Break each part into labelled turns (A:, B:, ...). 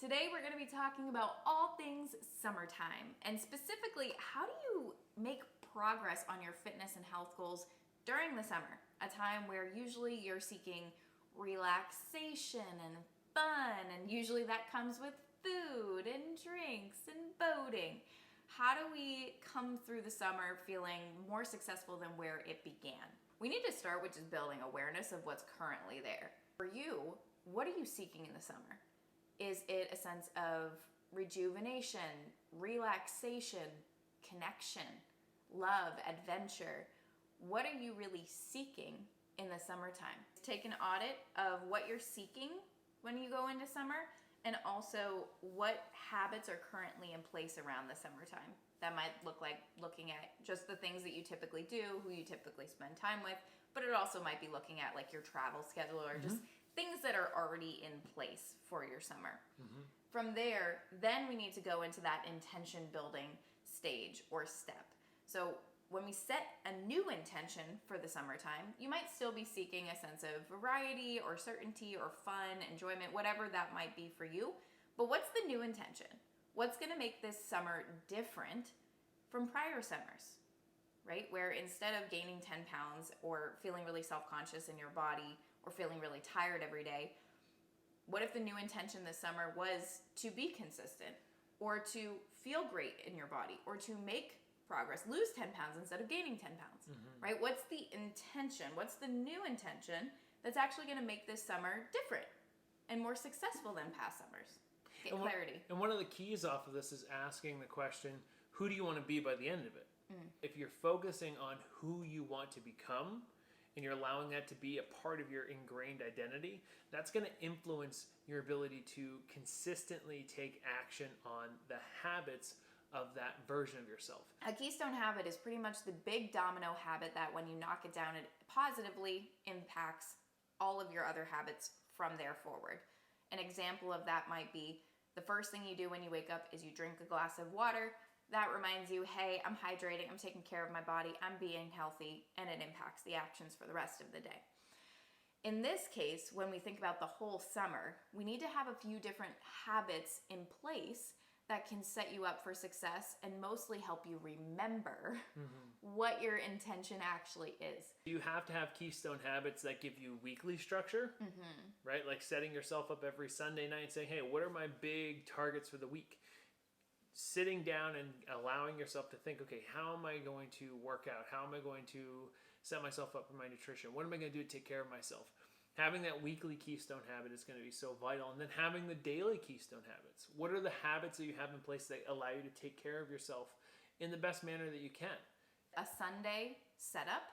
A: Today we're going to be talking about all things summertime, and specifically, how do you make progress on your fitness and health goals during the summer, a time where usually you're seeking relaxation and fun, and usually that comes with food and drinks and boating. How do we come through the summer feeling more successful than where it began? We need to start with just building awareness of what's currently there. For you, what are you seeking in the summer? Is it a sense of rejuvenation, relaxation, connection, love, adventure? What are you really seeking in the summertime? Take an audit of what you're seeking when you go into summer, and also what habits are currently in place around the summertime. That might look like looking at just the things that you typically do, who you typically spend time with, but it also might be looking at like your travel schedule or just things that are already in place for your summer. From there, then we need to go into that intention building stage or step. So when we set a new intention for the summertime, you might still be seeking a sense of variety or certainty or fun, enjoyment, whatever that might be for you. But what's the new intention? What's going to make this summer different from prior summers, right? Where instead of gaining 10 pounds or feeling really self-conscious in your body or feeling really tired every day, what if the new intention this summer was to be consistent or to feel great in your body or to make progress, lose 10 pounds instead of gaining 10 pounds, right? What's the intention? What's the new intention that's actually going to make this summer different and more successful than past summers? Get clarity.
B: And one of the keys off of this is asking the question, who do you want to be by the end of it? If you're focusing on who you want to become and you're allowing that to be a part of your ingrained identity, that's going to influence your ability to consistently take action on the habits of that version of yourself.
A: A keystone habit is pretty much the big domino habit that when you knock it down, it positively impacts all of your other habits from there forward. An example of that might be the first thing you do when you wake up is you drink a glass of water. That reminds you, hey, I'm hydrating, I'm taking care of my body, I'm being healthy, and it impacts the actions for the rest of the day. In this case, when we think about the whole summer, we need to have a few different habits in place that can set you up for success and mostly help you remember what your intention actually is.
B: You have to have keystone habits that give you weekly structure, right? Like setting yourself up every Sunday night and saying, hey, what are my big targets for the week? Sitting down and allowing yourself to think, okay, how am I going to work out? How am I going to set myself up for my nutrition? What am I going to do to take care of myself? Having that weekly keystone habit is going to be so vital. And then having the daily keystone habits. What are the habits that you have in place that allow you to take care of yourself in the best manner that you can?
A: A Sunday setup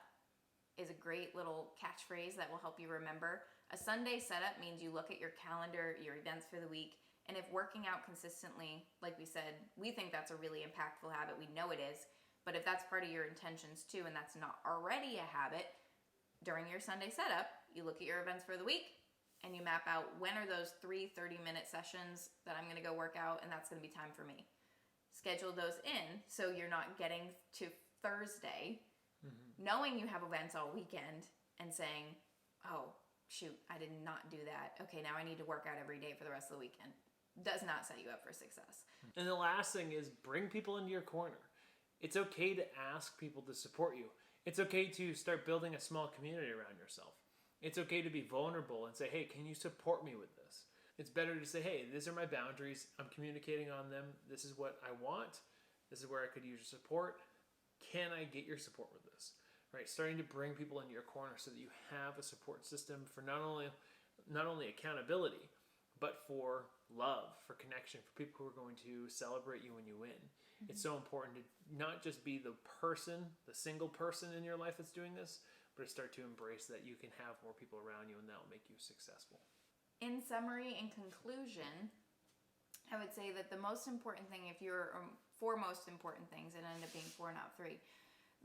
A: is a great little catchphrase that will help you remember. A Sunday setup means you look at your calendar, your events for the week, and if working out consistently, like we said, we think that's a really impactful habit. We know it is. But if that's part of your intentions too, and that's not already a habit, during your Sunday setup, you look at your events for the week and you map out when are those 3 30-minute sessions that I'm going to go work out, and that's going to be time for me. Schedule those in so you're not getting to Thursday knowing you have events all weekend and saying, oh, shoot, I did not do that. Okay, now I need to work out every day for the rest of the weekend. Does not set you up for success.
B: And the last thing is bring people into your corner. It's okay to ask people to support you. It's okay to start building a small community around yourself. It's okay to be vulnerable and say, hey, can you support me with this? It's better to say, hey, these are my boundaries. I'm communicating on them. This is what I want. This is where I could use your support. Can I get your support with this? Right? Starting to bring people into your corner so that you have a support system for not only accountability, but for love, for connection, for people who are going to celebrate you when you win. It's so important to not just be the person, the single person in your life that's doing this, but to start to embrace that you can have more people around you and that'll make you successful.
A: In summary and conclusion, I would say that the most important thing, if you're four most important things, it ended up being 4, not 3,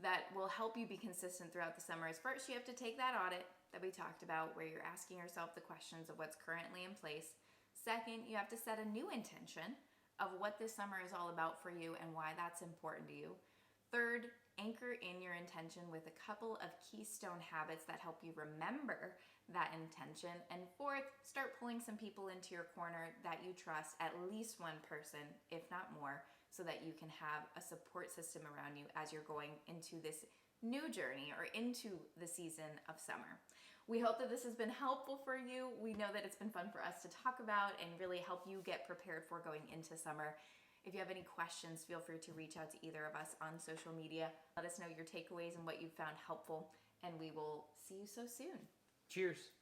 A: that will help you be consistent throughout the summer is first, you have to take that audit that we talked about where you're asking yourself the questions of what's currently in place. Second, you have to set a new intention of what this summer is all about for you and why that's important to you. Third, anchor in your intention with a couple of keystone habits that help you remember that intention. And fourth, start pulling some people into your corner that you trust, at least one person, if not more, so that you can have a support system around you as you're going into this new journey or into the season of summer. We hope that this has been helpful for you. We know that it's been fun for us to talk about and really help you get prepared for going into summer. If you have any questions, feel free to reach out to either of us on social media. Let us know your takeaways and what you found helpful, and we will see you so soon.
B: Cheers.